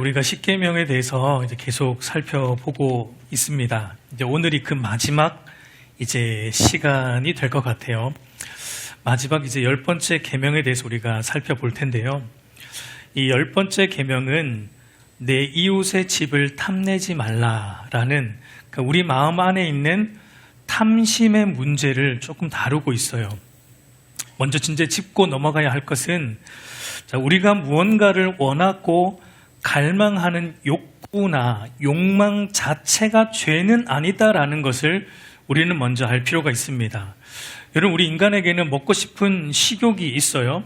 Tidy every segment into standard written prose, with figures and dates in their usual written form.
우리가 십계명에 대해서 이제 계속 살펴보고 있습니다. 이제 오늘이 그 마지막 시간이 될 것 같아요. 마지막 10번째 계명에 대해서 우리가 살펴볼 텐데요. 이 10번째 계명은 내 이웃의 집을 탐내지 말라라는 우리 마음 안에 있는 탐심의 문제를 조금 다루고 있어요. 먼저 짚고 넘어가야 할 것은 우리가 무언가를 원하고 갈망하는 욕구나 욕망 자체가 죄는 아니다라는 것을 우리는 먼저 알 필요가 있습니다. 여러분, 우리 인간에게는 먹고 싶은 식욕이 있어요.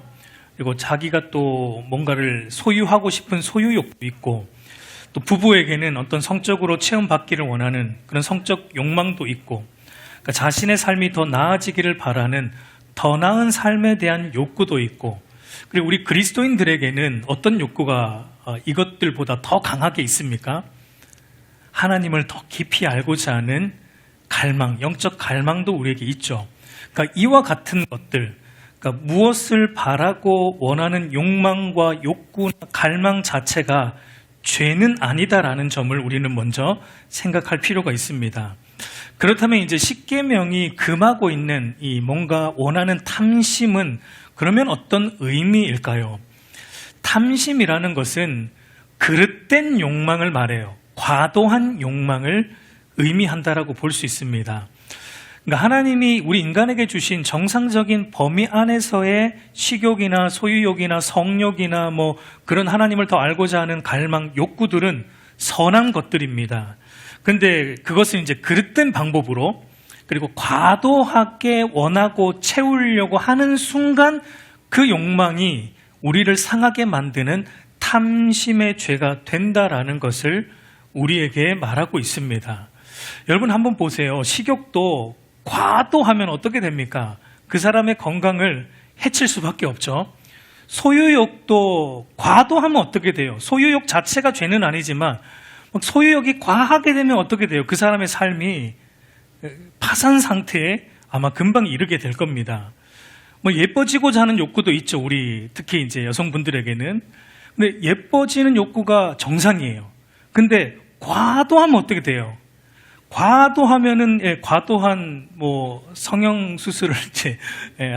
그리고 자기가 또 뭔가를 소유하고 싶은 소유욕도 있고, 또 부부에게는 어떤 성적으로 체험받기를 원하는 그런 성적 욕망도 있고, 그러니까 자신의 삶이 더 나아지기를 바라는 더 나은 삶에 대한 욕구도 있고, 그리고 우리 그리스도인들에게는 어떤 욕구가 이것들보다 더 강하게 있습니까? 하나님을 더 깊이 알고자 하는 갈망, 영적 갈망도 우리에게 있죠. 그러니까 이와 같은 것들, 그러니까 무엇을 바라고 원하는 욕망과 욕구나 갈망 자체가 죄는 아니다라는 점을 우리는 먼저 생각할 필요가 있습니다. 그렇다면 이제 십계명이 금하고 있는 이 뭔가 원하는 탐심은 그러면 어떤 의미일까요? 탐심이라는 것은 그릇된 욕망을 말해요. 과도한 욕망을 의미한다라고 볼 수 있습니다. 그러니까 하나님이 우리 인간에게 주신 정상적인 범위 안에서의 식욕이나 소유욕이나 성욕이나 그런 하나님을 더 알고자 하는 갈망, 욕구들은 선한 것들입니다. 그런데 그것은 이제 그릇된 방법으로, 그리고 과도하게 원하고 채우려고 하는 순간 그 욕망이 우리를 상하게 만드는 탐심의 죄가 된다라는 것을 우리에게 말하고 있습니다. 여러분 한번 보세요. 식욕도 과도하면 어떻게 됩니까? 그 사람의 건강을 해칠 수밖에 없죠. 소유욕도 과도하면 어떻게 돼요? 소유욕 자체가 죄는 아니지만 소유욕이 과하게 되면 어떻게 돼요? 그 사람의 삶이 파산 상태에 아마 금방 이르게 될 겁니다. 예뻐지고자 하는 욕구도 있죠. 우리 특히 이제 여성분들에게는. 근데 예뻐지는 욕구가 정상이에요. 근데 과도하면 어떻게 돼요? 과도하면은 과도한 성형 수술을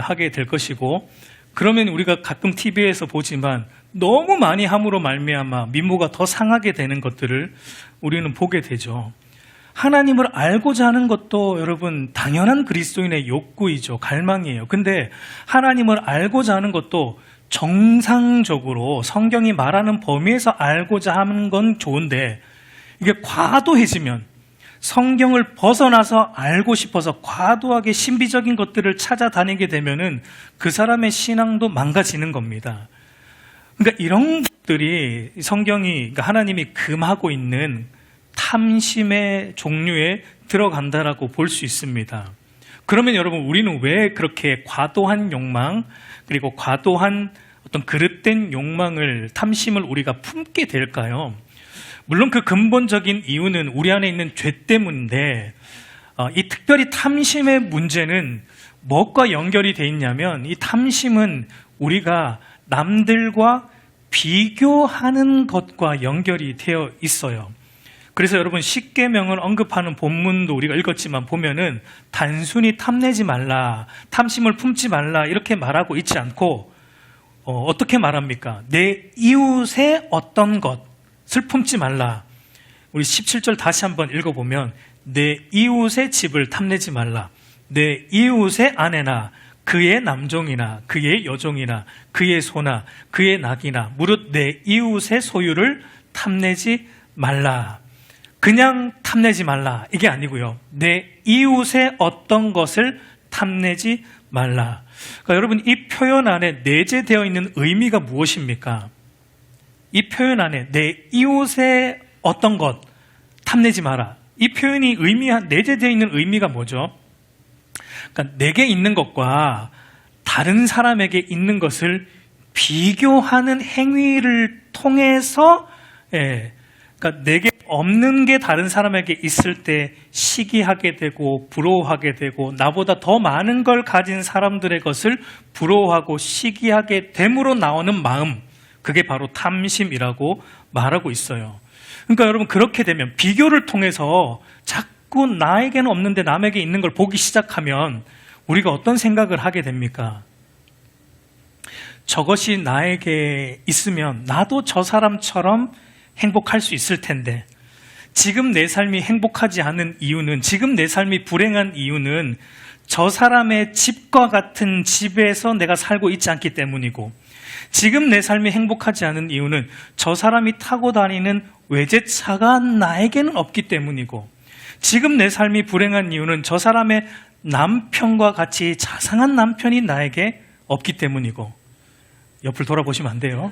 하게 될 것이고, 그러면 우리가 가끔 TV에서 보지만 너무 많이 함으로 말미암아 미모가 더 상하게 되는 것들을 우리는 보게 되죠. 하나님을 알고자 하는 것도 여러분 당연한 그리스도인의 욕구이죠. 갈망이에요. 근데 하나님을 알고자 하는 것도 정상적으로 성경이 말하는 범위에서 알고자 하는 건 좋은데, 이게 과도해지면, 성경을 벗어나서 알고 싶어서 과도하게 신비적인 것들을 찾아다니게 되면은 그 사람의 신앙도 망가지는 겁니다. 그러니까 이런 것들이 그러니까 하나님이 금하고 있는 탐심의 종류에 들어간다라고 볼 수 있습니다. 그러면 여러분, 우리는 왜 그렇게 과도한 욕망, 그리고 과도한 어떤 그릇된 욕망을, 탐심을 우리가 품게 될까요? 물론 그 근본적인 이유는 우리 안에 있는 죄 때문인데, 이 특별히 탐심의 문제는 무엇과 연결이 돼 있냐면, 이 탐심은 우리가 남들과 비교하는 것과 연결이 되어 있어요. 그래서 여러분, 십계명을 언급하는 본문도 우리가 읽었지만 보면은 단순히 탐내지 말라, 탐심을 품지 말라 이렇게 말하고 있지 않고 어떻게 말합니까? 내 이웃의 어떤 것을 품지 말라. 우리 17절 다시 한번 읽어보면, 내 이웃의 집을 탐내지 말라. 내 이웃의 아내나 그의 남종이나 그의 여종이나 그의 소나 그의 낙이나 무릇 내 이웃의 소유를 탐내지 말라. 그냥 탐내지 말라 이게 아니고요. 내 이웃의 어떤 것을 탐내지 말라. 그러니까 여러분, 이 표현 안에 내재되어 있는 의미가 무엇입니까? 이 표현 안에 내 이웃의 어떤 것 탐내지 마라. 이 표현이 내재되어 있는 의미가 뭐죠? 그러니까 내게 있는 것과 다른 사람에게 있는 것을 비교하는 행위를 통해서, 그러니까 내게 없는 게 다른 사람에게 있을 때 시기하게 되고 부러워하게 되고, 나보다 더 많은 걸 가진 사람들의 것을 부러워하고 시기하게 됨으로 나오는 마음, 그게 바로 탐심이라고 말하고 있어요. 그러니까 여러분, 그렇게 되면 비교를 통해서 자꾸 나에게는 없는데 남에게 있는 걸 보기 시작하면 우리가 어떤 생각을 하게 됩니까? 저것이 나에게 있으면 나도 저 사람처럼 행복할 수 있을 텐데, 지금 내 삶이 행복하지 않은 이유는, 지금 내 삶이 불행한 이유는 저 사람의 집과 같은 집에서 내가 살고 있지 않기 때문이고, 지금 내 삶이 행복하지 않은 이유는 저 사람이 타고 다니는 외제차가 나에게는 없기 때문이고, 지금 내 삶이 불행한 이유는 저 사람의 남편과 같이 자상한 남편이 나에게 없기 때문이고, 옆을 돌아보시면 안 돼요.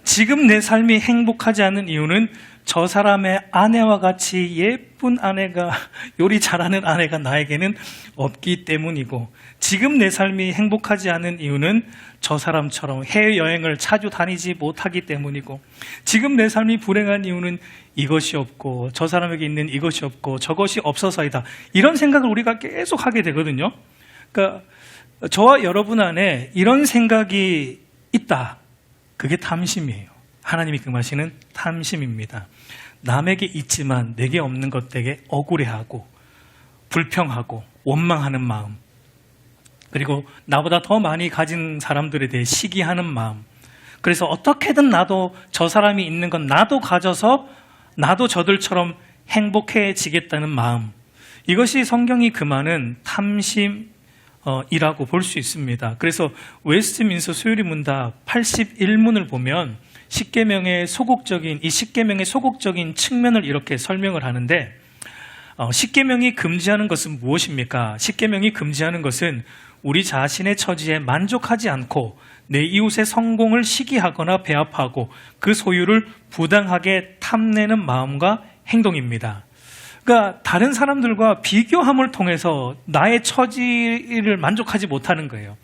지금 내 삶이 행복하지 않은 이유는 저 사람의 아내와 같이 예쁜 아내가, 요리 잘하는 아내가 나에게는 없기 때문이고, 지금 내 삶이 행복하지 않은 이유는 저 사람처럼 해외여행을 자주 다니지 못하기 때문이고, 지금 내 삶이 불행한 이유는 이것이 없고 저 사람에게 있는 이것이 없고 저것이 없어서이다. 이런 생각을 우리가 계속 하게 되거든요. 그러니까 저와 여러분 안에 이런 생각이 있다. 그게 탐심이에요. 하나님이 금하시는 탐심입니다. 남에게 있지만 내게 없는 것 되게 억울해하고 불평하고 원망하는 마음, 그리고 나보다 더 많이 가진 사람들에 대해 시기하는 마음, 그래서 어떻게든 나도 저 사람이 있는 건 나도 가져서 나도 저들처럼 행복해지겠다는 마음, 이것이 성경이 금하는 탐심이라고 볼 수 있습니다. 그래서 웨스트민스터 수요리 문답 81문을 보면 십계명의 소극적인, 이 십계명의 소극적인 측면을 이렇게 설명을 하는데, 십계명이 금지하는 것은 무엇입니까? 십계명이 금지하는 것은 우리 자신의 처지에 만족하지 않고 내 이웃의 성공을 시기하거나 배합하고 그 소유를 부당하게 탐내는 마음과 행동입니다. 그러니까 다른 사람들과 비교함을 통해서 나의 처지를 만족하지 못하는 거예요.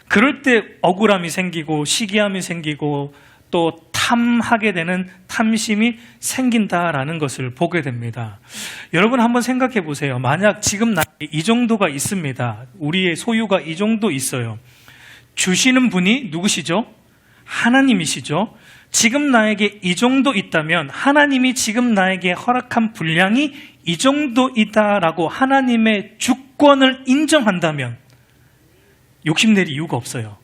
그럴 때 억울함이 생기고 시기함이 생기고 또 탐하게 되는 탐심이 생긴다라는 것을 보게 됩니다. 여러분 한번 생각해 보세요. 만약 지금 나에게 이 정도가 있습니다. 우리의 소유가 이 정도 있어요. 주시는 분이 누구시죠? 하나님이시죠. 지금 나에게 이 정도 있다면 하나님이 지금 나에게 허락한 분량이 이 정도 있다라고 하나님의 주권을 인정한다면 욕심낼 이유가 없어요.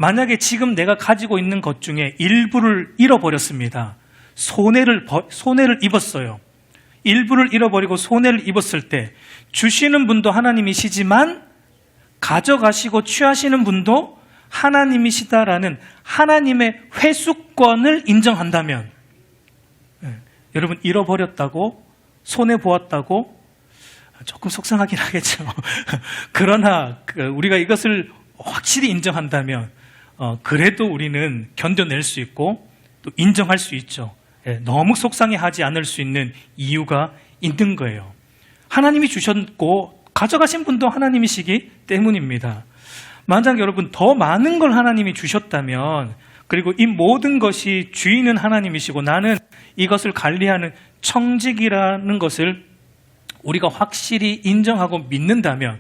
만약에 지금 내가 가지고 있는 것 중에 일부를 잃어버렸습니다. 손해를 입었어요. 일부를 잃어버리고 손해를 입었을 때 주시는 분도 하나님이시지만 가져가시고 취하시는 분도 하나님이시다라는 하나님의 회수권을 인정한다면, 여러분 잃어버렸다고 손해보았다고 조금 속상하긴 하겠죠. 그러나 우리가 이것을 확실히 인정한다면 그래도 우리는 견뎌낼 수 있고 또 인정할 수 있죠. 너무 속상해하지 않을 수 있는 이유가 있는 거예요. 하나님이 주셨고 가져가신 분도 하나님이시기 때문입니다. 만약 여러분 더 많은 걸 하나님이 주셨다면, 그리고 이 모든 것이 주인은 하나님이시고 나는 이것을 관리하는 청직이라는 것을 우리가 확실히 인정하고 믿는다면,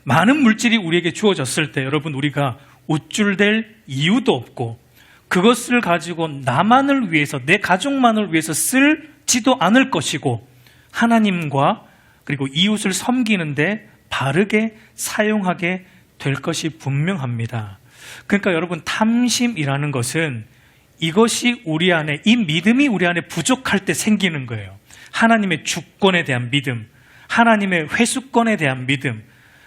많은 물질이 우리에게 주어졌을 때 여러분 우리가 우쭐댈 이유도 없고 그것을 가지고 나만을 위해서, 내 가족만을 위해서 쓸지도 않을 것이고 하나님과 그리고 이웃을 섬기는데 바르게 사용하게 될 것이 분명합니다. 그러니까 여러분 탐심이라는 것은 이것이 우리 안에, 이 믿음이 우리 안에 부족할 때 생기는 거예요. 하나님의 주권에 대한 믿음, 하나님의 회수권에 대한 믿음,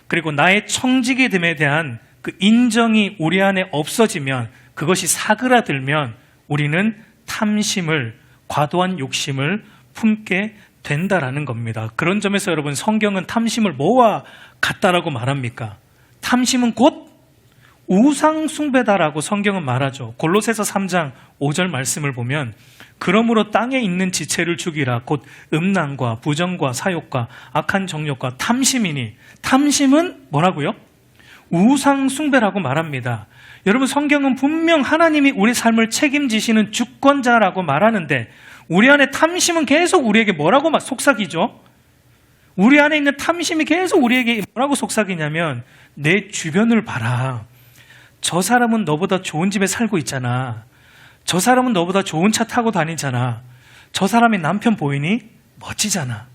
그리고 나의 청지기됨에 대한 그 인정이 우리 안에 없어지면, 그것이 사그라들면 우리는 탐심을, 과도한 욕심을 품게 된다라는 겁니다. 그런 점에서 여러분 성경은 탐심을 뭐와 같다라고 말합니까? 탐심은 곧 우상 숭배다라고 성경은 말하죠. 골로새서 3장 5절 말씀을 보면 그러므로 땅에 있는 지체를 죽이라 곧 음란과 부정과 사욕과 악한 정욕과 탐심이니, 탐심은 뭐라고요? 우상 숭배라고 말합니다. 여러분 성경은 분명 하나님이 우리 삶을 책임지시는 주권자라고 말하는데 우리 안에 탐심은 계속 우리에게 뭐라고 속삭이죠? 우리 안에 있는 탐심이 계속 우리에게 뭐라고 속삭이냐면, 내 주변을 봐라. 저 사람은 너보다 좋은 집에 살고 있잖아. 저 사람은 너보다 좋은 차 타고 다니잖아. 저 사람의 남편 보이니? 멋지잖아.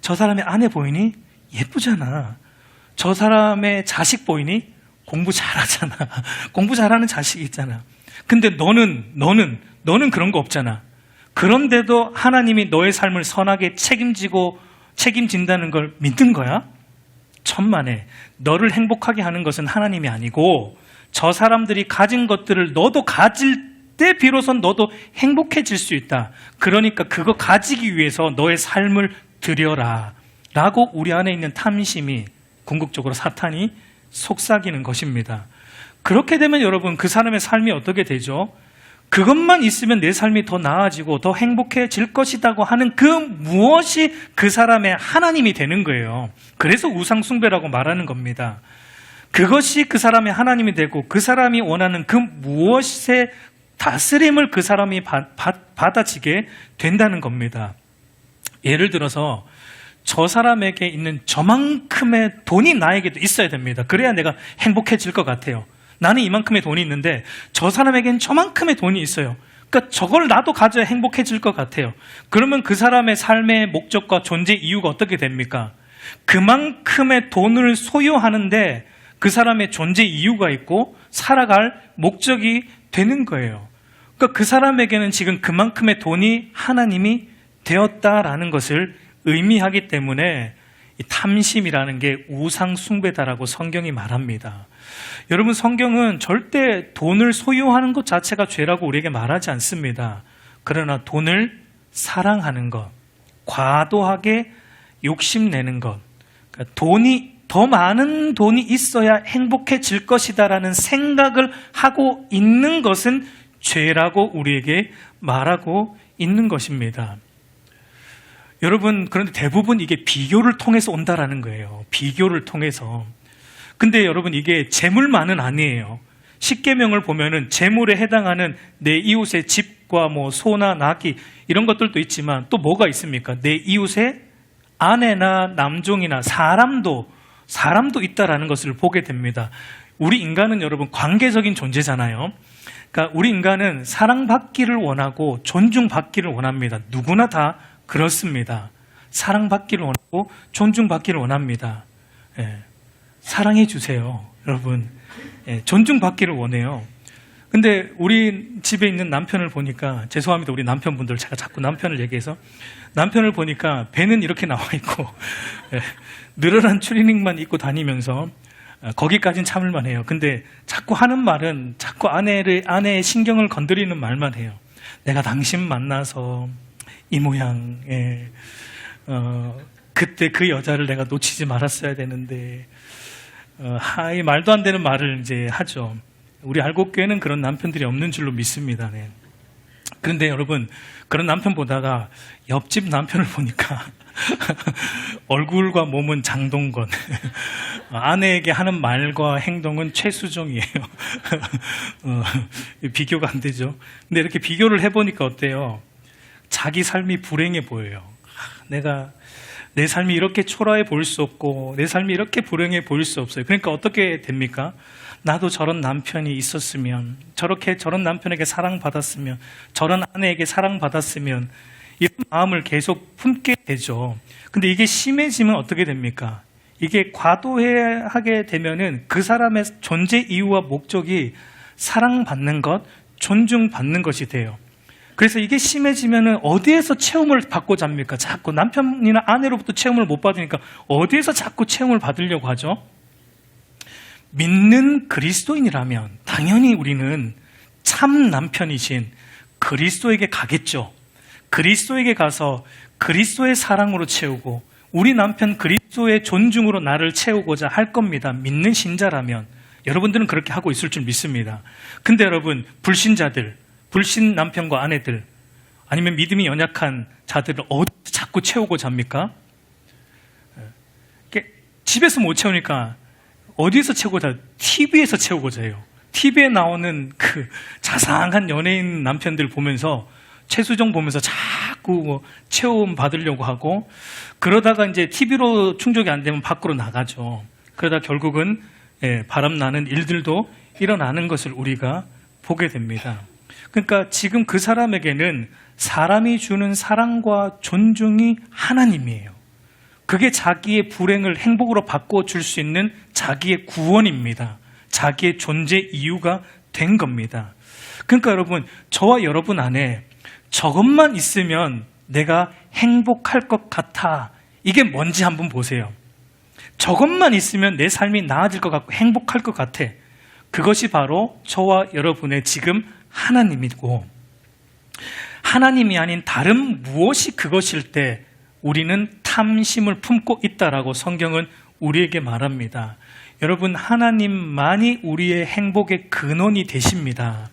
저 사람의 아내 보이니? 예쁘잖아. 저 사람의 자식 보이니? 공부 잘하잖아. 공부 잘하는 자식이 있잖아. 근데 너는 그런 거 없잖아. 그런데도 하나님이 너의 삶을 선하게 책임진다는 걸 믿는 거야? 천만에. 너를 행복하게 하는 것은 하나님이 아니고 저 사람들이 가진 것들을 너도 가질 때 비로소 너도 행복해질 수 있다. 그러니까 그거 가지기 위해서 너의 삶을 드려라 라고 우리 안에 있는 탐심이 궁극적으로 사탄이 속삭이는 것입니다. 그렇게 되면 여러분 그 사람의 삶이 어떻게 되죠? 그것만 있으면 내 삶이 더 나아지고 더 행복해질 것이라고 하는 그 무엇이 그 사람의 하나님이 되는 거예요. 그래서 우상숭배라고 말하는 겁니다. 그것이 그 사람의 하나님이 되고 그 사람이 원하는 그 무엇의 다스림을 그 사람이 받아지게 된다는 겁니다. 예를 들어서 저 사람에게 있는 저만큼의 돈이 나에게도 있어야 됩니다. 그래야 내가 행복해질 것 같아요. 나는 이만큼의 돈이 있는데 저 사람에게는 저만큼의 돈이 있어요. 그러니까 저걸 나도 가져야 행복해질 것 같아요. 그러면 그 사람의 삶의 목적과 존재 이유가 어떻게 됩니까? 그만큼의 돈을 소유하는데 그 사람의 존재 이유가 있고 살아갈 목적이 되는 거예요. 그러니까 그 사람에게는 지금 그만큼의 돈이 하나님이 되었다라는 것을 의미하기 때문에 이 탐심이라는 게 우상숭배다라고 성경이 말합니다. 여러분, 성경은 절대 돈을 소유하는 것 자체가 죄라고 우리에게 말하지 않습니다. 그러나 돈을 사랑하는 것, 과도하게 욕심내는 것, 그러니까 더 많은 돈이 있어야 행복해질 것이다라는 생각을 하고 있는 것은 죄라고 우리에게 말하고 있는 것입니다. 여러분, 그런데 대부분 이게 비교를 통해서 온다라는 거예요. 비교를 통해서. 근데 여러분, 이게 재물만은 아니에요. 십계명을 보면은 재물에 해당하는 내 이웃의 집과 뭐 소나 나귀 이런 것들도 있지만 또 뭐가 있습니까? 내 이웃의 아내나 남종이나 사람도 있다라는 것을 보게 됩니다. 우리 인간은 여러분 관계적인 존재잖아요. 그러니까 우리 인간은 사랑받기를 원하고 존중받기를 원합니다. 누구나 다 그렇습니다. 사랑받기를 원하고 존중받기를 원합니다. 예. 사랑해 주세요, 여러분. 예. 존중받기를 원해요. 근데 우리 집에 있는 남편을 보니까, 죄송합니다, 우리 남편분들, 제가 자꾸 남편을 얘기해서, 남편을 보니까 배는 이렇게 나와 있고 예. 늘어난 추리닝만 입고 다니면서 거기까지는 참을만 해요. 근데 자꾸 하는 말은 자꾸 아내의 신경을 건드리는 말만 해요. 내가 당신 만나서 이 모양에 그때 그 여자를 내가 놓치지 말았어야 되는데 이 말도 안 되는 말을 이제 하죠. 우리 알곡교회는 그런 남편들이 없는 줄로 믿습니다. 네. 그런데 여러분, 그런 남편 보다가 옆집 남편을 보니까 얼굴과 몸은 장동건, 아내에게 하는 말과 행동은 최수종이에요. 비교가 안 되죠. 근데 이렇게 비교를 해보니까 어때요? 자기 삶이 불행해 보여요. 내 삶이 이렇게 초라해 보일 수 없고 내 삶이 이렇게 불행해 보일 수 없어요. 그러니까 어떻게 됩니까? 나도 저런 남편이 있었으면, 저런 남편에게 사랑받았으면, 저런 아내에게 사랑받았으면, 이런 마음을 계속 품게 되죠. 근데 이게 심해지면 어떻게 됩니까? 이게 과도하게 되면은 그 사람의 존재 이유와 목적이 사랑받는 것, 존중받는 것이 돼요. 그래서 이게 심해지면은 어디에서 체험을 받고자 합니까? 자꾸 남편이나 아내로부터 체험을 못 받으니까 어디에서 자꾸 체험을 받으려고 하죠? 믿는 그리스도인이라면 당연히 우리는 참 남편이신 그리스도에게 가겠죠. 그리스도에게 가서 그리스도의 사랑으로 채우고 우리 남편 그리스도의 존중으로 나를 채우고자 할 겁니다. 믿는 신자라면. 여러분들은 그렇게 하고 있을 줄 믿습니다. 근데 여러분, 불신자들, 불신 남편과 아내들, 아니면 믿음이 연약한 자들을 어디서 자꾸 채우고자 합니까? 집에서 못 채우니까 어디에서 채우고자 해요? TV에서 채우고자 해요. TV에 나오는 그 자상한 연예인 남편들 보면서, 최수종 보면서 자꾸 뭐 체험 받으려고 하고, 그러다가 이제 TV로 충족이 안 되면 밖으로 나가죠. 그러다 결국은 바람 나는 일들도 일어나는 것을 우리가 보게 됩니다. 그러니까 지금 그 사람에게는 사람이 주는 사랑과 존중이 하나님이에요. 그게 자기의 불행을 행복으로 바꿔줄 수 있는 자기의 구원입니다. 자기의 존재 이유가 된 겁니다. 그러니까 여러분, 저와 여러분 안에 저것만 있으면 내가 행복할 것 같아. 이게 뭔지 한번 보세요. 저것만 있으면 내 삶이 나아질 것 같고 행복할 것 같아. 그것이 바로 저와 여러분의 지금 하나님이고, 하나님이 아닌 다른 무엇이 그것일 때 우리는 탐심을 품고 있다라고 성경은 우리에게 말합니다. 여러분, 하나님만이 우리의 행복의 근원이 되십니다.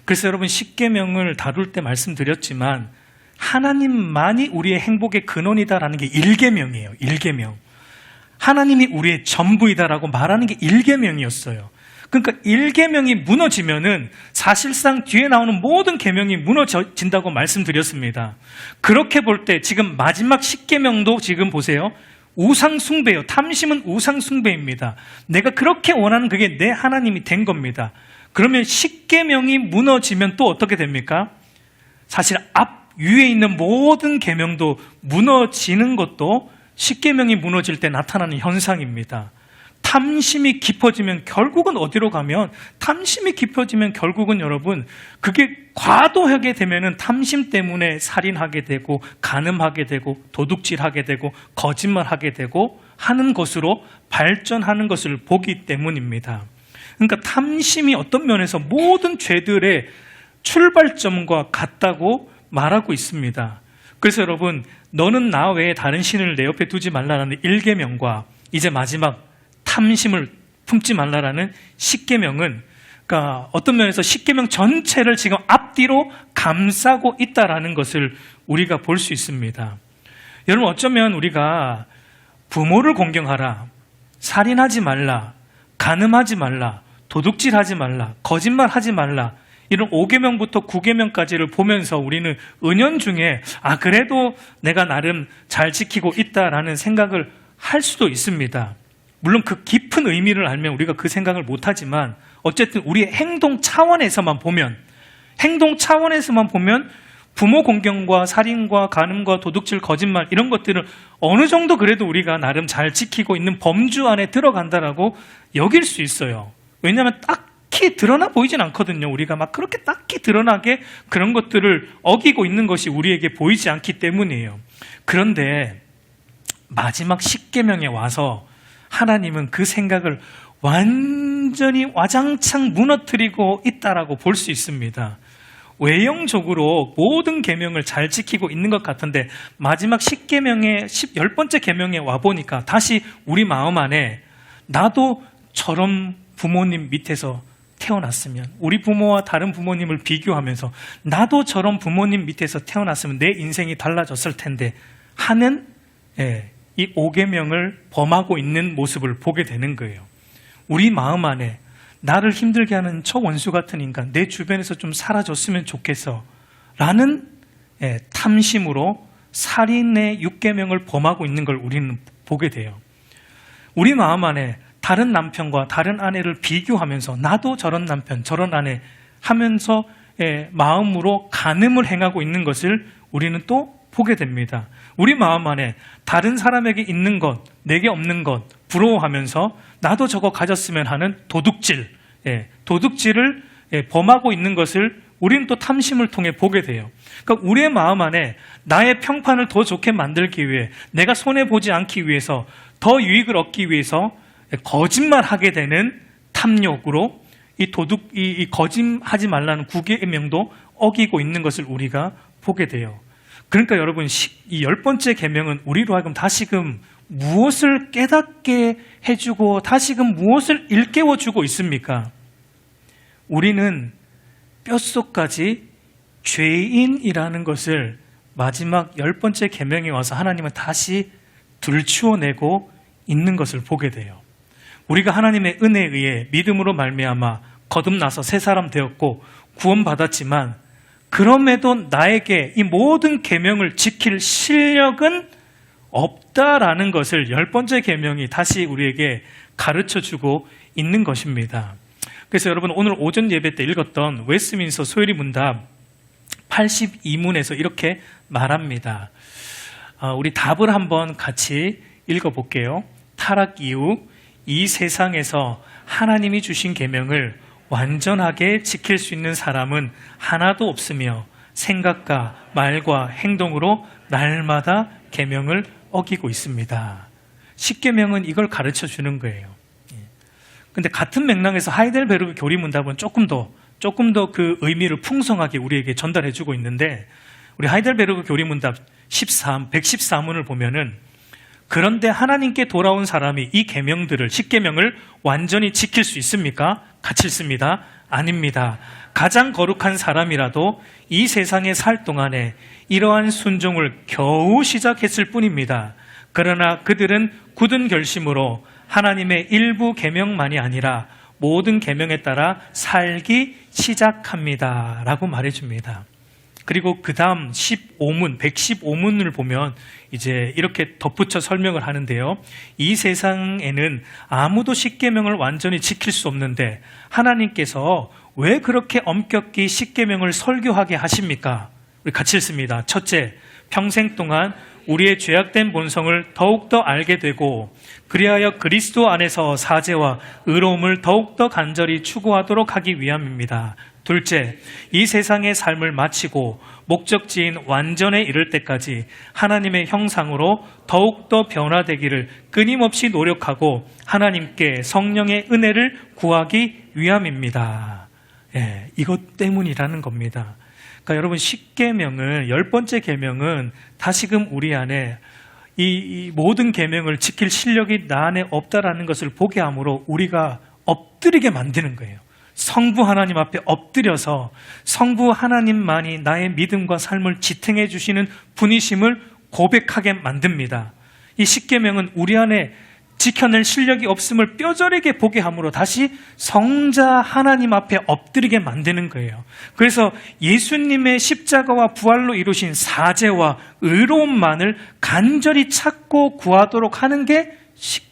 그래서 여러분, 십계명을 다룰 때 말씀드렸지만 하나님만이 우리의 행복의 근원이다라는 게 1계명이에요. 1계명. 하나님이 우리의 전부이다라고 말하는 게 1계명이었어요. 그러니까 1계명이 무너지면은 사실상 뒤에 나오는 모든 계명이 무너진다고 말씀드렸습니다. 그렇게 볼 때 지금 마지막 10계명도 지금 보세요. 우상숭배예요. 탐심은 우상숭배입니다. 내가 그렇게 원하는 그게 내 하나님이 된 겁니다. 그러면 10계명이 무너지면 또 어떻게 됩니까? 사실 앞 위에 있는 모든 계명도 무너지는 것도 10계명이 무너질 때 나타나는 현상입니다. 탐심이 깊어지면 결국은 어디로 가면, 탐심이 깊어지면 결국은 여러분, 그게 과도하게 되면은 탐심 때문에 살인하게 되고 간음하게 되고 도둑질하게 되고 거짓말하게 되고 하는 것으로 발전하는 것을 보기 때문입니다. 그러니까 탐심이 어떤 면에서 모든 죄들의 출발점과 같다고 말하고 있습니다. 그래서 여러분, 너는 나 외에 다른 신을 내 옆에 두지 말라라는 1계명과 이제 마지막 탐심을 품지 말라라는 10계명은, 그러니까 어떤 면에서 10계명 전체를 지금 앞뒤로 감싸고 있다라는 것을 우리가 볼 수 있습니다. 여러분, 어쩌면 우리가 부모를 공경하라, 살인하지 말라, 간음하지 말라, 도둑질하지 말라, 거짓말하지 말라, 이런 5계명부터 9계명까지를 보면서 우리는 은연중에 그래도 내가 나름 잘 지키고 있다라는 생각을 할 수도 있습니다. 물론 그 깊은 의미를 알면 우리가 그 생각을 못하지만 어쨌든 우리의 행동 차원에서만 보면 부모 공경과 살인과 간음과 도둑질, 거짓말 이런 것들을 어느 정도 그래도 우리가 나름 잘 지키고 있는 범주 안에 들어간다라고 여길 수 있어요. 왜냐하면 딱히 드러나 보이진 않거든요. 우리가 막 그렇게 딱히 드러나게 그런 것들을 어기고 있는 것이 우리에게 보이지 않기 때문이에요. 그런데 마지막 10계명에 와서 하나님은 그 생각을 완전히 와장창 무너뜨리고 있다라고 볼 수 있습니다. 외형적으로 모든 계명을 잘 지키고 있는 것 같은데 마지막 10계명의 10번째 계명에 와보니까 다시 우리 마음 안에 나도 저런 부모님 밑에서 태어났으면, 우리 부모와 다른 부모님을 비교하면서 나도 저런 부모님 밑에서 태어났으면 내 인생이 달라졌을 텐데 하는 이 5계명을 범하고 있는 모습을 보게 되는 거예요. 우리 마음 안에 나를 힘들게 하는 저 원수 같은 인간, 내 주변에서 좀 사라졌으면 좋겠어 라는 탐심으로 살인의 6계명을 범하고 있는 걸 우리는 보게 돼요. 우리 마음 안에 다른 남편과 다른 아내를 비교하면서 나도 저런 남편, 저런 아내 하면서 마음으로 간음을 행하고 있는 것을 우리는 또 보게 됩니다. 우리 마음 안에 다른 사람에게 있는 것, 내게 없는 것 부러워하면서 나도 저거 가졌으면 하는 도둑질을 범하고 있는 것을 우리는 또 탐심을 통해 보게 돼요. 그러니까 우리의 마음 안에 나의 평판을 더 좋게 만들기 위해, 내가 손해보지 않기 위해서, 더 유익을 얻기 위해서 거짓말하게 되는 탐욕으로 이 거짓하지 말라는 9계명도 어기고 있는 것을 우리가 보게 돼요. 그러니까 여러분, 이 10번째 계명은 우리로 하여금 다시금 무엇을 깨닫게 해주고 다시금 무엇을 일깨워주고 있습니까? 우리는 뼛속까지 죄인이라는 것을 마지막 10번째 계명에 와서 하나님은 다시 들추어내고 있는 것을 보게 돼요. 우리가 하나님의 은혜에 의해 믿음으로 말미암아 거듭나서 새 사람 되었고 구원받았지만, 그럼에도 나에게 이 모든 계명을 지킬 실력은 없다라는 것을 10번째 계명이 다시 우리에게 가르쳐주고 있는 것입니다. 그래서 여러분 오늘 오전 예배 때 읽었던 웨스트민스터 소요리 문답 82문에서 이렇게 말합니다. 우리 답을 한번 같이 읽어볼게요. 타락 이후 이 세상에서 하나님이 주신 계명을 완전하게 지킬 수 있는 사람은 하나도 없으며 생각과 말과 행동으로 날마다 계명을 어기고 있습니다. 십계명은 이걸 가르쳐 주는 거예요. 근데 같은 맥락에서 하이델베르크 교리문답은 조금 더 그 의미를 풍성하게 우리에게 전달해 주고 있는데, 우리 하이델베르크 교리문답 114문을 보면은, 그런데 하나님께 돌아온 사람이 이 계명들을, 십계명을 완전히 지킬 수 있습니까? 같이 읽습니다. 아닙니다. 가장 거룩한 사람이라도 이 세상에 살 동안에 이러한 순종을 겨우 시작했을 뿐입니다. 그러나 그들은 굳은 결심으로 하나님의 일부 계명만이 아니라 모든 계명에 따라 살기 시작합니다. 라고 말해줍니다. 그리고 그 다음 115문을 보면 이제 이렇게 덧붙여 설명을 하는데요. 이 세상에는 아무도 십계명을 완전히 지킬 수 없는데 하나님께서 왜 그렇게 엄격히 십계명을 설교하게 하십니까? 우리 같이 읽습니다. 첫째, 평생 동안 우리의 죄악된 본성을 더욱더 알게 되고 그리하여 그리스도 안에서 사죄와 의로움을 더욱더 간절히 추구하도록 하기 위함입니다. 둘째, 이 세상의 삶을 마치고 목적지인 완전에 이를 때까지 하나님의 형상으로 더욱더 변화되기를 끊임없이 노력하고 하나님께 성령의 은혜를 구하기 위함입니다. 이것 때문이라는 겁니다. 그러니까 여러분, 십계명은, 10번째 계명은 다시금 우리 안에 이 모든 계명을 지킬 실력이 나 안에 없다라는 것을 보게 함으로 우리가 엎드리게 만드는 거예요. 성부 하나님 앞에 엎드려서 성부 하나님만이 나의 믿음과 삶을 지탱해 주시는 분이심을 고백하게 만듭니다. 이 십계명은 우리 안에 지켜낼 실력이 없음을 뼈저리게 보게 함으로 다시 성자 하나님 앞에 엎드리게 만드는 거예요. 그래서 예수님의 십자가와 부활로 이루신 사죄와 의로움만을 간절히 찾고 구하도록 하는 게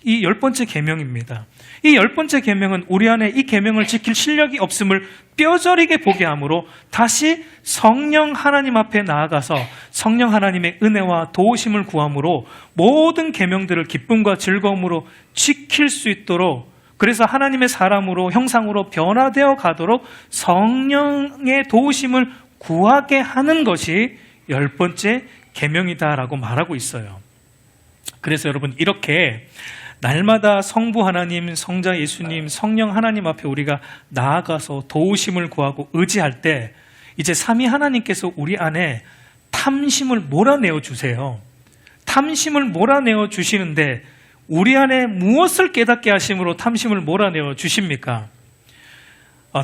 이 10번째 계명입니다. 이 10번째 계명은 우리 안에 이 계명을 지킬 실력이 없음을 뼈저리게 보게 함으로 다시 성령 하나님 앞에 나아가서 성령 하나님의 은혜와 도우심을 구함으로 모든 계명들을 기쁨과 즐거움으로 지킬 수 있도록, 그래서 하나님의 사람으로 형상으로 변화되어 가도록 성령의 도우심을 구하게 하는 것이 10번째 계명이다라고 말하고 있어요. 그래서 여러분, 이렇게 날마다 성부 하나님, 성자 예수님, 성령 하나님 앞에 우리가 나아가서 도우심을 구하고 의지할 때 이제 삼위 하나님께서 우리 안에 탐심을 몰아내어 주세요. 탐심을 몰아내어 주시는데 우리 안에 무엇을 깨닫게 하심으로 탐심을 몰아내어 주십니까?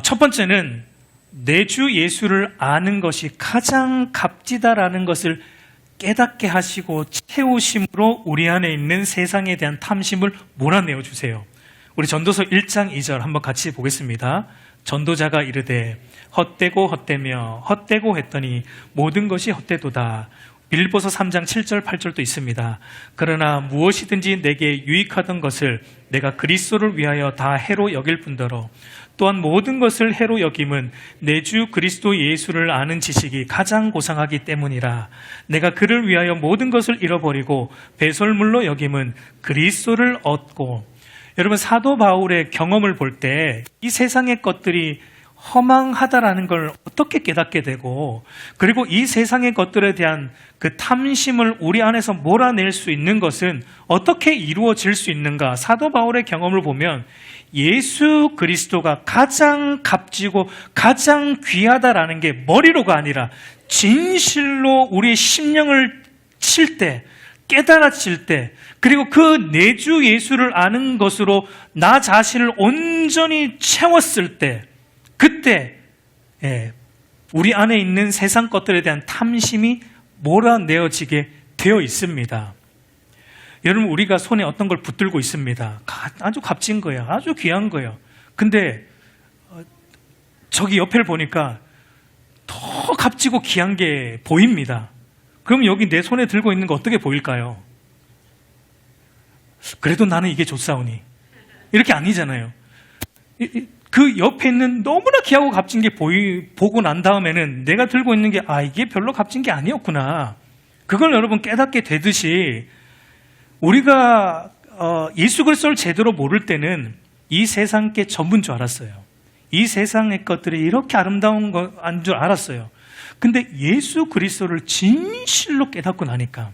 첫 번째는 내 주 예수를 아는 것이 가장 값지다라는 것을 깨닫게 하시고 채우심으로 우리 안에 있는 세상에 대한 탐심을 몰아내어 주세요. 우리 전도서 1장 2절 한번 같이 보겠습니다. 전도자가 이르되 헛되고 헛되며 헛되고 했더니 모든 것이 헛되도다. 빌립보서 3장 7절 8절도 있습니다. 그러나 무엇이든지 내게 유익하던 것을 내가 그리스도를 위하여 다 해로 여길 뿐더러 또한 모든 것을 해로 여김은 내 주 그리스도 예수를 아는 지식이 가장 고상하기 때문이라. 내가 그를 위하여 모든 것을 잃어버리고 배설물로 여김은 그리스도를 얻고. 여러분, 사도 바울의 경험을 볼 때 이 세상의 것들이 허망하다라는 걸 어떻게 깨닫게 되고, 그리고 이 세상의 것들에 대한 그 탐심을 우리 안에서 몰아낼 수 있는 것은 어떻게 이루어질 수 있는가? 사도 바울의 경험을 보면 예수 그리스도가 가장 값지고 가장 귀하다라는 게 머리로가 아니라 진실로 우리의 심령을 칠 때, 깨달아질 때, 그리고 그 내 주 예수를 아는 것으로 나 자신을 온전히 채웠을 때, 그때 우리 안에 있는 세상 것들에 대한 탐심이 몰아내어지게 되어 있습니다. 여러분, 우리가 손에 어떤 걸 붙들고 있습니다. 아주 값진 거예요. 아주 귀한 거예요. 근데 저기 옆을 보니까 더 값지고 귀한 게 보입니다. 그럼 여기 내 손에 들고 있는 거 어떻게 보일까요? 그래도 나는 이게 좋사오니. 이렇게 아니잖아요. 그 옆에 있는 너무나 귀하고 값진 게 보고 난 다음에는 내가 들고 있는 게 이게 별로 값진 게 아니었구나. 그걸 여러분 깨닫게 되듯이 우리가 예수 그리스도를 제대로 모를 때는 이 세상 게 전부인 줄 알았어요. 이 세상의 것들이 이렇게 아름다운 거인 줄 알았어요. 근데 예수 그리스도를 진실로 깨닫고 나니까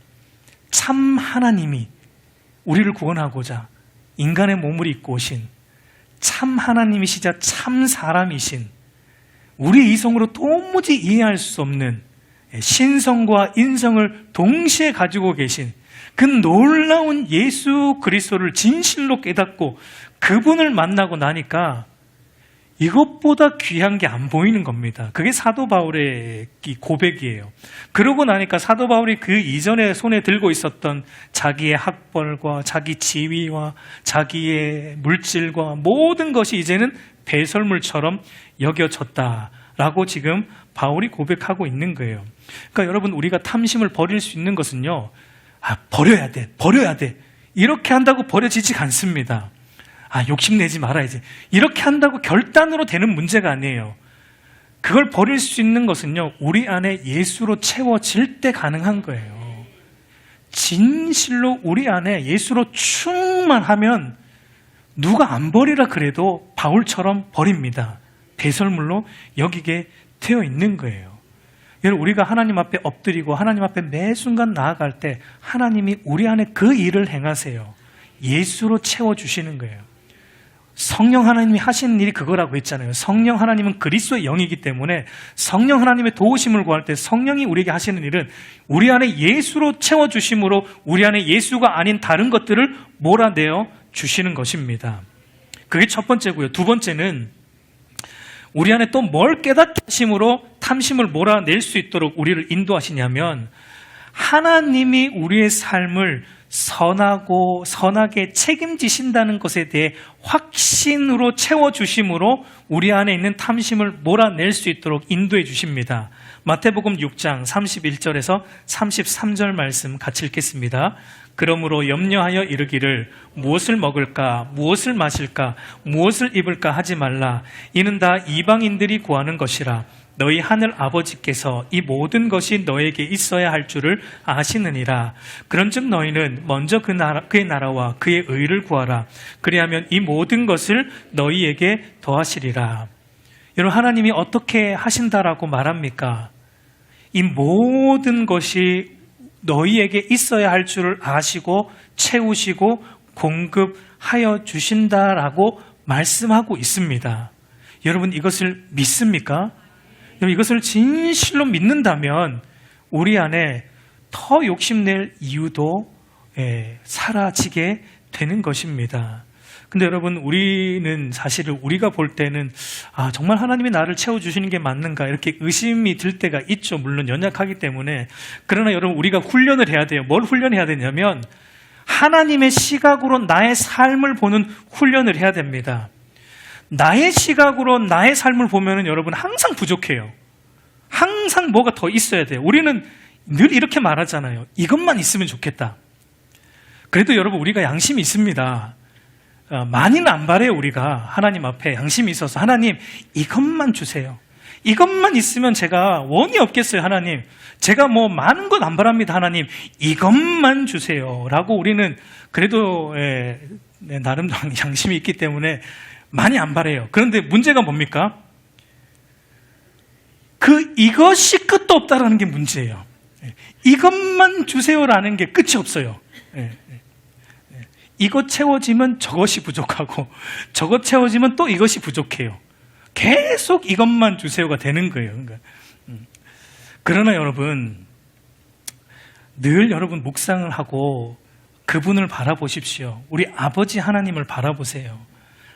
참 하나님이 우리를 구원하고자 인간의 몸을 입고 오신 참 하나님이시자 참 사람이신 우리 이성으로 도무지 이해할 수 없는 신성과 인성을 동시에 가지고 계신 그 놀라운 예수 그리스도를 진실로 깨닫고 그분을 만나고 나니까 이것보다 귀한 게 안 보이는 겁니다. 그게 사도 바울의 고백이에요. 그러고 나니까 사도 바울이 그 이전에 손에 들고 있었던 자기의 학벌과 자기 지위와 자기의 물질과 모든 것이 이제는 배설물처럼 여겨졌다라고 지금 바울이 고백하고 있는 거예요. 그러니까 여러분 우리가 탐심을 버릴 수 있는 것은요. 버려야 돼. 이렇게 한다고 버려지지 않습니다. 욕심내지 말아야지. 이렇게 한다고 결단으로 되는 문제가 아니에요. 그걸 버릴 수 있는 것은요, 우리 안에 예수로 채워질 때 가능한 거예요. 진실로 우리 안에 예수로 충만하면 누가 안 버리라 그래도 바울처럼 버립니다. 배설물로 여기게 되어 있는 거예요. 여러분, 우리가 하나님 앞에 엎드리고 하나님 앞에 매 순간 나아갈 때 하나님이 우리 안에 그 일을 행하세요. 예수로 채워주시는 거예요. 성령 하나님이 하시는 일이 그거라고 했잖아요. 성령 하나님은 그리스도의 영이기 때문에 성령 하나님의 도우심을 구할 때 성령이 우리에게 하시는 일은 우리 안에 예수로 채워주심으로 우리 안에 예수가 아닌 다른 것들을 몰아내어 주시는 것입니다. 그게 첫 번째고요. 두 번째는 우리 안에 또 뭘 깨닫게 하심으로 탐심을 몰아낼 수 있도록 우리를 인도하시냐면 하나님이 우리의 삶을 선하게 책임지신다는 것에 대해 확신으로 채워주심으로 우리 안에 있는 탐심을 몰아낼 수 있도록 인도해 주십니다. 마태복음 6장 31절에서 33절 말씀 같이 읽겠습니다. 그러므로 염려하여 이르기를 무엇을 먹을까, 무엇을 마실까, 무엇을 입을까 하지 말라. 이는 다 이방인들이 구하는 것이라. 너희 하늘 아버지께서 이 모든 것이 너에게 있어야 할 줄을 아시느니라. 그런즉 너희는 먼저 그의 나라와 그의 의를 구하라. 그리하면 이 모든 것을 너희에게 더하시리라. 여러분, 하나님이 어떻게 하신다라고 말합니까? 이 모든 것이 너희에게 있어야 할 줄을 아시고 채우시고 공급하여 주신다라고 말씀하고 있습니다. 여러분, 이것을 믿습니까? 이것을 진실로 믿는다면 우리 안에 더 욕심낼 이유도 사라지게 되는 것입니다. 근데 여러분, 우리는 사실은 우리가 볼 때는 정말 하나님이 나를 채워주시는 게 맞는가 이렇게 의심이 들 때가 있죠. 물론 연약하기 때문에. 그러나 여러분, 우리가 훈련을 해야 돼요. 뭘 훈련해야 되냐면 하나님의 시각으로 나의 삶을 보는 훈련을 해야 됩니다. 나의 시각으로 나의 삶을 보면은 여러분 항상 부족해요. 항상 뭐가 더 있어야 돼요. 우리는 늘 이렇게 말하잖아요. 이것만 있으면 좋겠다. 그래도 여러분, 우리가 양심이 있습니다. 많이는 안 바래요. 우리가 하나님 앞에 양심이 있어서 하나님 이것만 주세요. 이것만 있으면 제가 원이 없겠어요. 하나님, 제가 뭐 많은 건 안 바랍니다. 하나님 이것만 주세요 라고 우리는 그래도 나름 양심이 있기 때문에 많이 안 바래요. 그런데 문제가 뭡니까? 이것이 끝도 없다라는 게 문제예요. 이것만 주세요라는 게 끝이 없어요. 이것 채워지면 저것이 부족하고 저것 채워지면 또 이것이 부족해요. 계속 이것만 주세요가 되는 거예요. 그러나 여러분, 늘 여러분 묵상을 하고 그분을 바라보십시오. 우리 아버지 하나님을 바라보세요.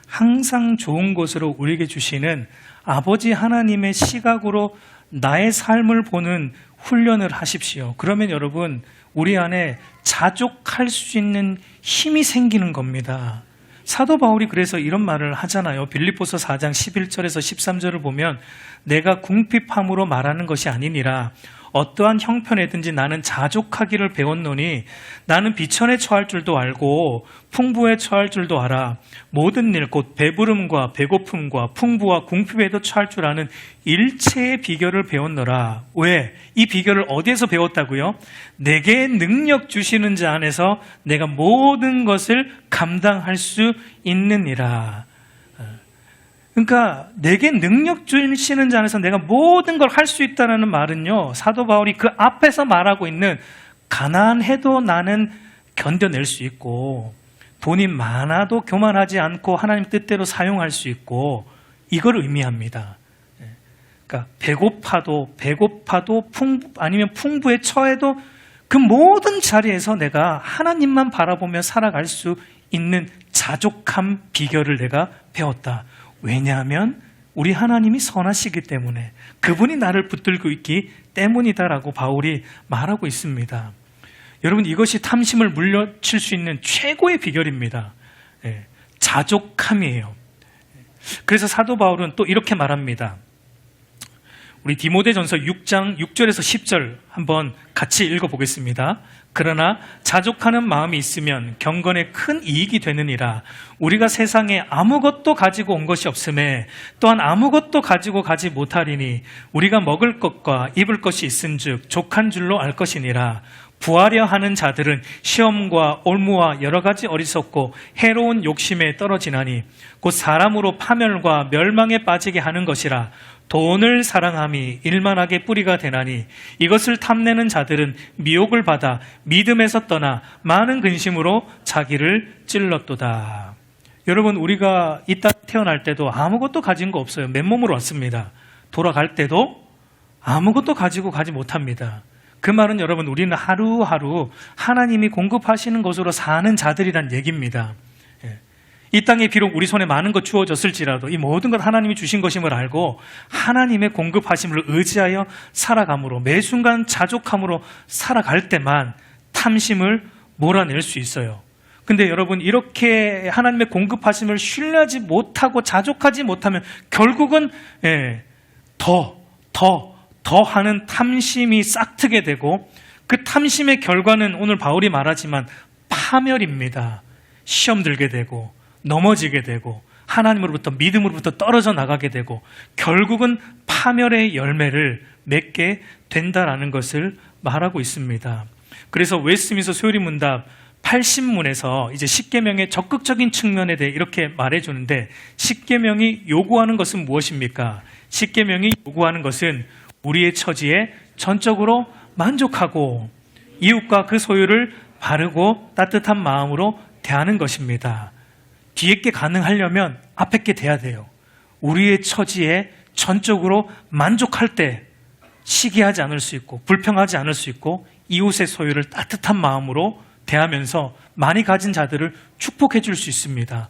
항상 좋은 것으로 우리에게 주시는 아버지 하나님의 시각으로 나의 삶을 보는 훈련을 하십시오. 그러면 여러분, 우리 안에 자족할 수 있는 힘이 생기는 겁니다. 사도 바울이 그래서 이런 말을 하잖아요. 빌립보서 4장 11절에서 13절을 보면 내가 궁핍함으로 말하는 것이 아니니라. 어떠한 형편에든지 나는 자족하기를 배웠노니 나는 비천에 처할 줄도 알고 풍부에 처할 줄도 알아. 모든 일 곧 배부름과 배고픔과 풍부와 궁핍에도 처할 줄 아는 일체의 비결을 배웠노라. 왜? 이 비결을 어디에서 배웠다고요? 내게 능력 주시는 자 안에서 내가 모든 것을 감당할 수 있느니라. 그러니까 내게 능력 주시는 자 안에서 내가 모든 걸 할 수 있다는 말은요, 사도 바울이 그 앞에서 말하고 있는 가난해도 나는 견뎌낼 수 있고 돈이 많아도 교만하지 않고 하나님 뜻대로 사용할 수 있고, 이걸 의미합니다. 그러니까 배고파도 아니면 풍부에 처해도 그 모든 자리에서 내가 하나님만 바라보며 살아갈 수 있는 자족함 비결을 내가 배웠다. 왜냐하면 우리 하나님이 선하시기 때문에, 그분이 나를 붙들고 있기 때문이다라고 바울이 말하고 있습니다. 여러분, 이것이 탐심을 물리칠 수 있는 최고의 비결입니다. 자족함이에요. 그래서 사도 바울은 또 이렇게 말합니다. 우리 디모데전서 6장 6절에서 10절 한번 같이 읽어보겠습니다. 그러나 자족하는 마음이 있으면 경건에 큰 이익이 되느니라. 우리가 세상에 아무것도 가지고 온 것이 없음에 또한 아무것도 가지고 가지 못하리니 우리가 먹을 것과 입을 것이 있은즉 족한 줄로 알 것이니라. 부하려 하는 자들은 시험과 올무와 여러 가지 어리석고 해로운 욕심에 떨어지나니 곧 사람으로 파멸과 멸망에 빠지게 하는 것이라. 돈을 사랑함이 일만하게 뿌리가 되나니 이것을 탐내는 자들은 미혹을 받아 믿음에서 떠나 많은 근심으로 자기를 찔렀도다. 여러분, 우리가 이 땅에 태어날 때도 아무것도 가진 거 없어요. 맨몸으로 왔습니다. 돌아갈 때도 아무것도 가지고 가지 못합니다. 그 말은 여러분, 우리는 하루하루 하나님이 공급하시는 것으로 사는 자들이란 얘기입니다. 이 땅에 비록 우리 손에 많은 것 주어졌을지라도 이 모든 것 하나님이 주신 것임을 알고 하나님의 공급하심을 의지하여 살아감으로, 매 순간 자족함으로 살아갈 때만 탐심을 몰아낼 수 있어요. 근데 여러분, 이렇게 하나님의 공급하심을 신뢰하지 못하고 자족하지 못하면 결국은 더 하는 탐심이 싹트게 되고, 그 탐심의 결과는 오늘 바울이 말하지만 파멸입니다. 시험 들게 되고 넘어지게 되고 하나님으로부터, 믿음으로부터 떨어져 나가게 되고 결국은 파멸의 열매를 맺게 된다라는 것을 말하고 있습니다. 그래서 웨스트민스터 소요리 문답 80문에서 이제 십계명의 적극적인 측면에 대해 이렇게 말해주는데, 십계명이 요구하는 것은 무엇입니까? 십계명이 요구하는 것은 우리의 처지에 전적으로 만족하고 이웃과 그 소유를 바르고 따뜻한 마음으로 대하는 것입니다. 뒤에 게 가능하려면 앞에 게 돼야 돼요. 우리의 처지에 전적으로 만족할 때 시기하지 않을 수 있고 불평하지 않을 수 있고 이웃의 소유를 따뜻한 마음으로 대하면서 많이 가진 자들을 축복해 줄 수 있습니다.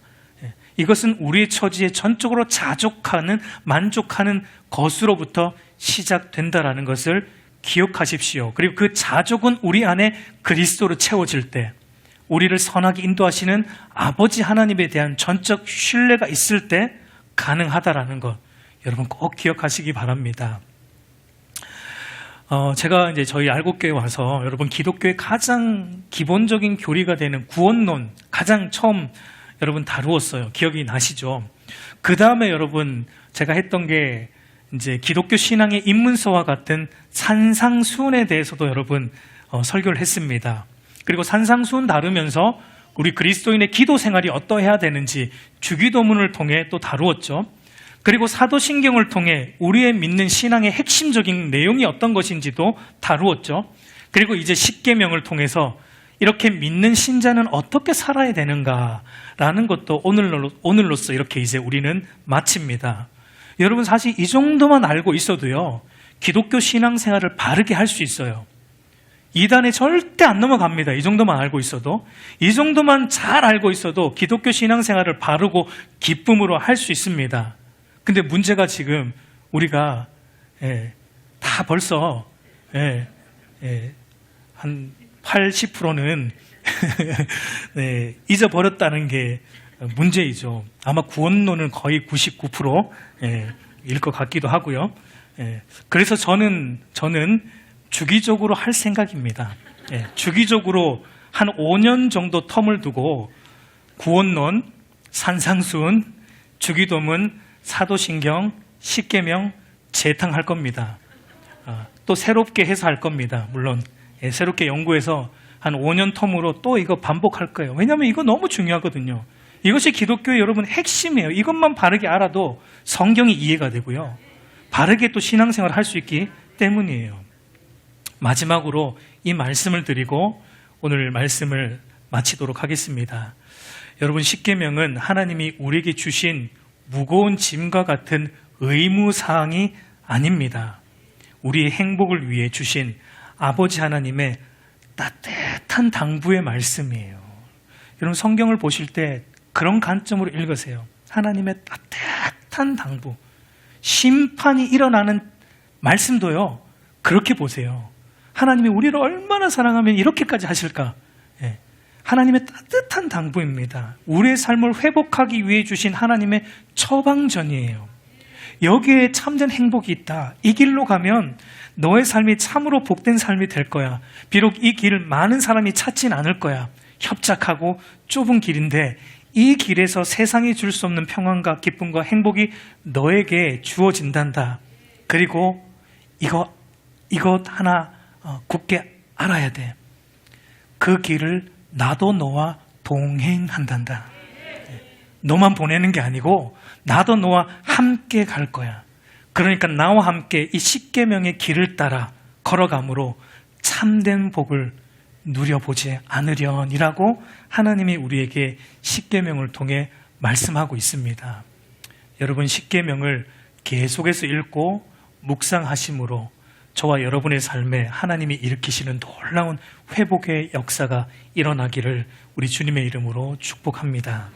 이것은 우리의 처지에 전적으로 자족하는, 만족하는 것으로부터 시작된다라는 것을 기억하십시오. 그리고 그 자족은 우리 안에 그리스도로 채워질 때, 우리를 선하게 인도하시는 아버지 하나님에 대한 전적 신뢰가 있을 때 가능하다라는 것, 여러분 꼭 기억하시기 바랍니다. 제가 이제 저희 알곡교회 와서 여러분 기독교의 가장 기본적인 교리가 되는 구원론 가장 처음 여러분 다루었어요. 기억이 나시죠? 그 다음에 여러분 제가 했던 게 이제 기독교 신앙의 입문서와 같은 산상수훈에 대해서도 여러분 설교를 했습니다. 그리고 산상수훈 다루면서 우리 그리스도인의 기도 생활이 어떠해야 되는지 주기도문을 통해 또 다루었죠. 그리고 사도신경을 통해 우리의 믿는 신앙의 핵심적인 내용이 어떤 것인지도 다루었죠. 그리고 이제 십계명을 통해서 이렇게 믿는 신자는 어떻게 살아야 되는가라는 것도 오늘로써 이렇게 이제 우리는 마칩니다. 여러분, 사실 이 정도만 알고 있어도요, 기독교 신앙생활을 바르게 할 수 있어요. 이단에 절대 안 넘어갑니다. 이 정도만 알고 있어도. 이 정도만 잘 알고 있어도 기독교 신앙생활을 바르고 기쁨으로 할 수 있습니다. 근데 문제가 지금 우리가 다 벌써 한 80%는 잊어버렸다는 게 문제이죠. 아마 구원론은 거의 99%일 것 같기도 하고요. 그래서 저는 주기적으로 할 생각입니다. 예, 주기적으로 한 5년 정도 텀을 두고 구원론, 산상수훈, 주기도문, 사도신경, 십계명 재탕할 겁니다. 또 새롭게 해서 할 겁니다. 물론 예, 새롭게 연구해서 한 5년 텀으로 또 이거 반복할 거예요. 왜냐하면 이거 너무 중요하거든요. 이것이 기독교의 여러분 핵심이에요. 이것만 바르게 알아도 성경이 이해가 되고요. 바르게 또 신앙생활을 할 수 있기 때문이에요. 마지막으로 이 말씀을 드리고 오늘 말씀을 마치도록 하겠습니다. 여러분, 십계명은 하나님이 우리에게 주신 무거운 짐과 같은 의무사항이 아닙니다. 우리의 행복을 위해 주신 아버지 하나님의 따뜻한 당부의 말씀이에요. 여러분, 성경을 보실 때 그런 관점으로 읽으세요. 하나님의 따뜻한 당부, 심판이 일어나는 말씀도요, 그렇게 보세요. 하나님이 우리를 얼마나 사랑하면 이렇게까지 하실까? 예. 하나님의 따뜻한 당부입니다. 우리의 삶을 회복하기 위해 주신 하나님의 처방전이에요. 여기에 참된 행복이 있다. 이 길로 가면 너의 삶이 참으로 복된 삶이 될 거야. 비록 이 길을 많은 사람이 찾진 않을 거야. 협착하고 좁은 길인데 이 길에서 세상이 줄 수 없는 평안과 기쁨과 행복이 너에게 주어진단다. 그리고 이것 하나 굳게 알아야 돼. 그 길을 나도 너와 동행한단다. 너만 보내는 게 아니고 나도 너와 함께 갈 거야. 그러니까 나와 함께 이 십계명의 길을 따라 걸어감으로 참된 복을 누려보지 않으련이라고 하나님이 우리에게 십계명을 통해 말씀하고 있습니다. 여러분, 십계명을 계속해서 읽고 묵상하심으로 저와 여러분의 삶에 하나님이 일으키시는 놀라운 회복의 역사가 일어나기를 우리 주님의 이름으로 축복합니다.